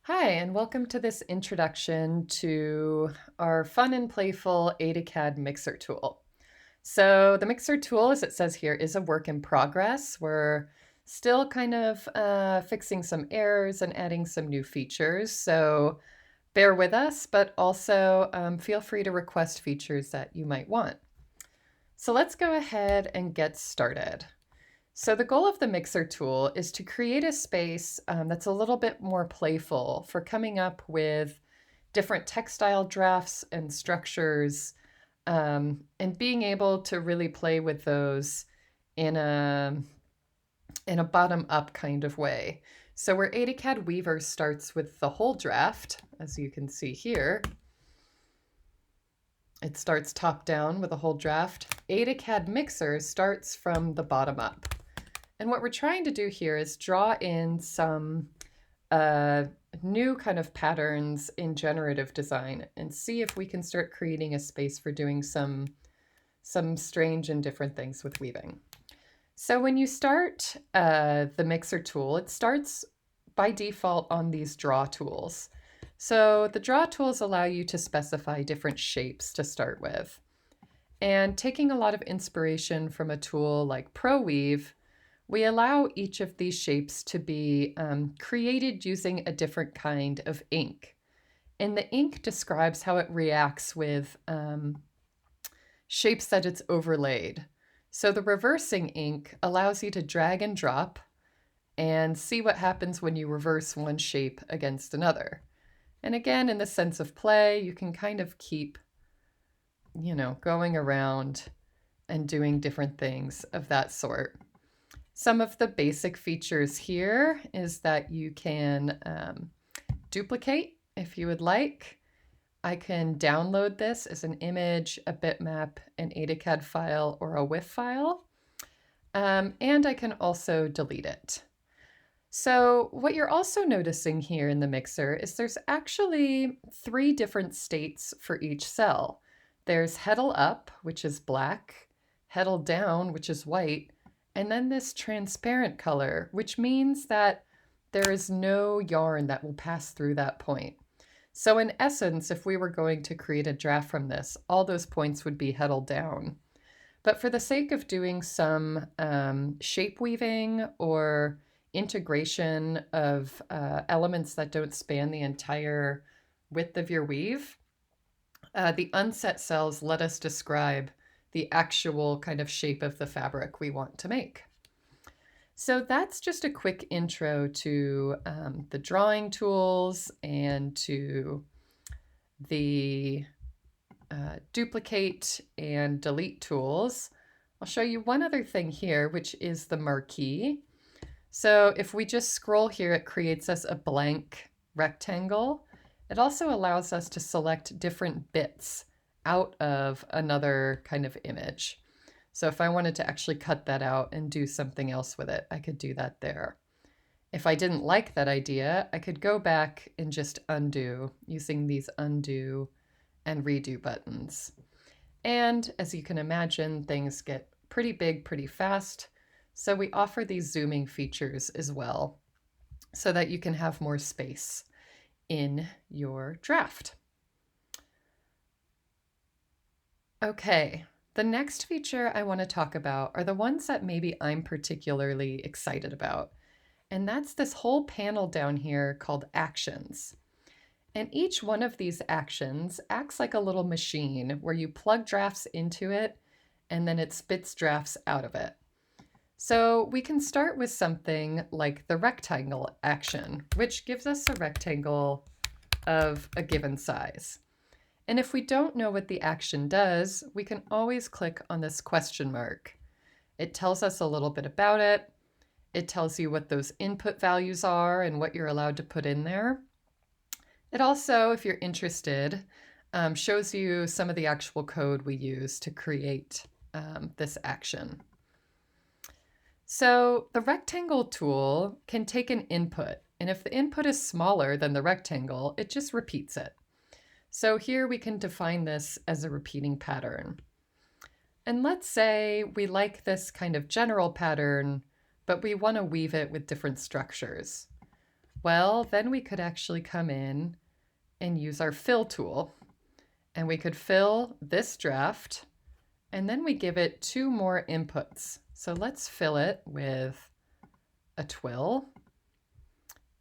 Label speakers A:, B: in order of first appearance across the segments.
A: Hi, and welcome to this introduction to our fun and playful AdaCAD Mixer tool. So the Mixer tool, as it says here, is a work in progress. We're still kind of fixing some errors and adding some new features. So bear with us, but also feel free to request features that you might want. So let's go ahead and get started. So the goal of the Mixer tool is to create a space that's a little bit more playful for coming up with different textile drafts and structures, and being able to really play with those in a bottom-up kind of way. So where AdaCAD Weaver starts with the whole draft, as you can see here, it starts top down with a whole draft. AdaCAD Mixer starts from the bottom up. And what we're trying to do here is draw in some new kind of patterns in generative design and see if we can start creating a space for doing some strange and different things with weaving. So when you start the Mixer tool, it starts by default on these draw tools. So the draw tools allow you to specify different shapes to start with. And taking a lot of inspiration from a tool like ProWeave, we allow each of these shapes to be created using a different kind of ink. And the ink describes how it reacts with shapes that it's overlaid. So the reversing ink allows you to drag and drop and see what happens when you reverse one shape against another. And again, in the sense of play, you can kind of keep, going around and doing different things of that sort. Some of the basic features here is that you can duplicate if you would like. I can download this as an image, a bitmap, an AdaCAD file, or a WIF file. And I can also delete it. So what you're also noticing here in the Mixer is there's actually 3 different states for each cell. There's heddle up, which is black, heddle down, which is white, and then this transparent color, which means that there is no yarn that will pass through that point. So in essence, if we were going to create a draft from this, all those points would be heddle down. But for the sake of doing some shape weaving or integration of elements that don't span the entire width of your weave, the unset cells let us describe the actual kind of shape of the fabric we want to make. So that's just a quick intro to the drawing tools and to the duplicate and delete tools. I'll show you one other thing here, which is the marquee. So if we just scroll here, it creates us a blank rectangle. It also allows us to select different bits out of another kind of image. So if I wanted to actually cut that out and do something else with it, I could do that there. If I didn't like that idea, I could go back and just undo using these undo and redo buttons. And as you can imagine, things get pretty big pretty fast. So we offer these zooming features as well so that you can have more space in your draft. Okay, the next feature I want to talk about are the ones that maybe I'm particularly excited about. And that's this whole panel down here called Actions. And each one of these actions acts like a little machine where you plug drafts into it and then it spits drafts out of it. So we can start with something like the rectangle action, which gives us a rectangle of a given size. And if we don't know what the action does, we can always click on this question mark. It tells us a little bit about it. It tells you what those input values are and what you're allowed to put in there. It also, if you're interested, shows you some of the actual code we use to create this action. So the rectangle tool can take an input, and if the input is smaller than the rectangle, it just repeats it. So here we can define this as a repeating pattern. And let's say we like this kind of general pattern, but we want to weave it with different structures. Well, then we could actually come in and use our fill tool. And we could fill this draft, and then we give it 2 more inputs. So let's fill it with a twill,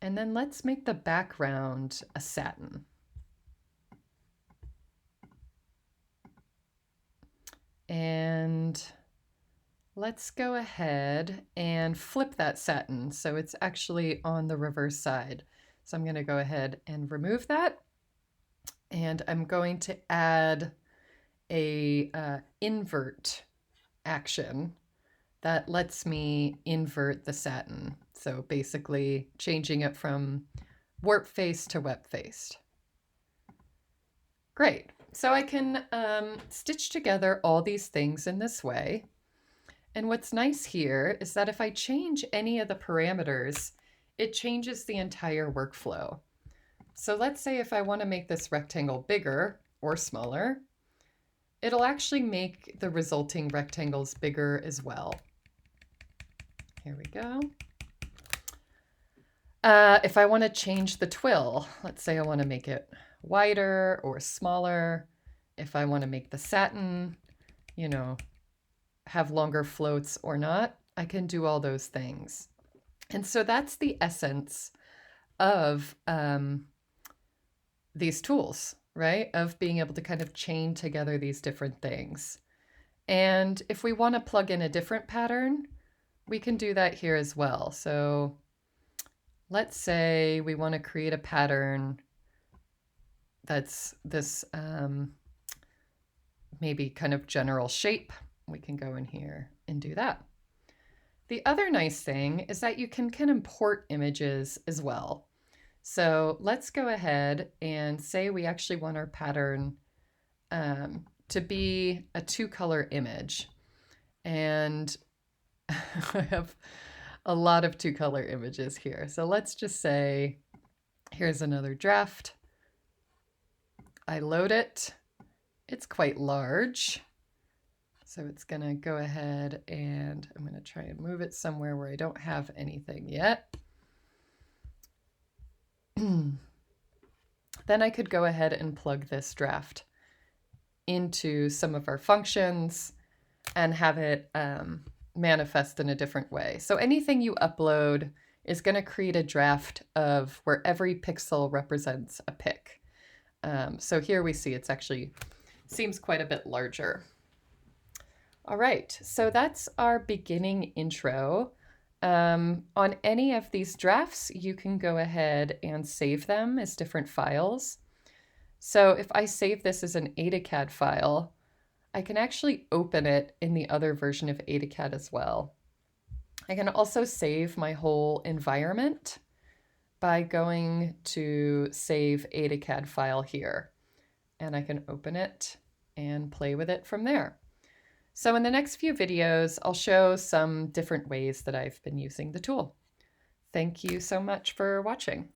A: and then let's make the background a satin. And let's go ahead and flip that satin so it's actually on the reverse side. So I'm going to go ahead and remove that. And I'm going to add a invert action that lets me invert the satin. So basically changing it from warp faced to web faced. Great. So I can stitch together all these things in this way. And what's nice here is that if I change any of the parameters, it changes the entire workflow. So let's say if I want to make this rectangle bigger or smaller, it'll actually make the resulting rectangles bigger as well. Here we go. If I want to change the twill, let's say I want to make it wider or smaller. If I want to make the satin, you know, have longer floats or not, I can do all those things. And so that's the essence of these tools, right? Of being able to kind of chain together these different things. And if we want to plug in a different pattern, we can do that here as well. So let's say we want to create a pattern that's this maybe kind of general shape. We can go in here and do that. The other nice thing is that you can import images as well. So let's go ahead and say we actually want our pattern to be a 2-color image. And I have a lot of 2-color images here. So let's just say, here's another draft. I load it. It's quite large. So it's going to go ahead and I'm going to try and move it somewhere where I don't have anything yet. Then I could go ahead and plug this draft into some of our functions and have it manifest in a different way. So anything you upload is going to create a draft of where every pixel represents a pic. So here we see it's actually seems quite a bit larger. All right, so that's our beginning intro. On any of these drafts, you can go ahead and save them as different files. So if I save this as an AdaCAD file, I can actually open it in the other version of AdaCAD as well. I can also save my whole environment by going to Save AdaCAD File here. And I can open it and play with it from there. So in the next few videos, I'll show some different ways that I've been using the tool. Thank you so much for watching.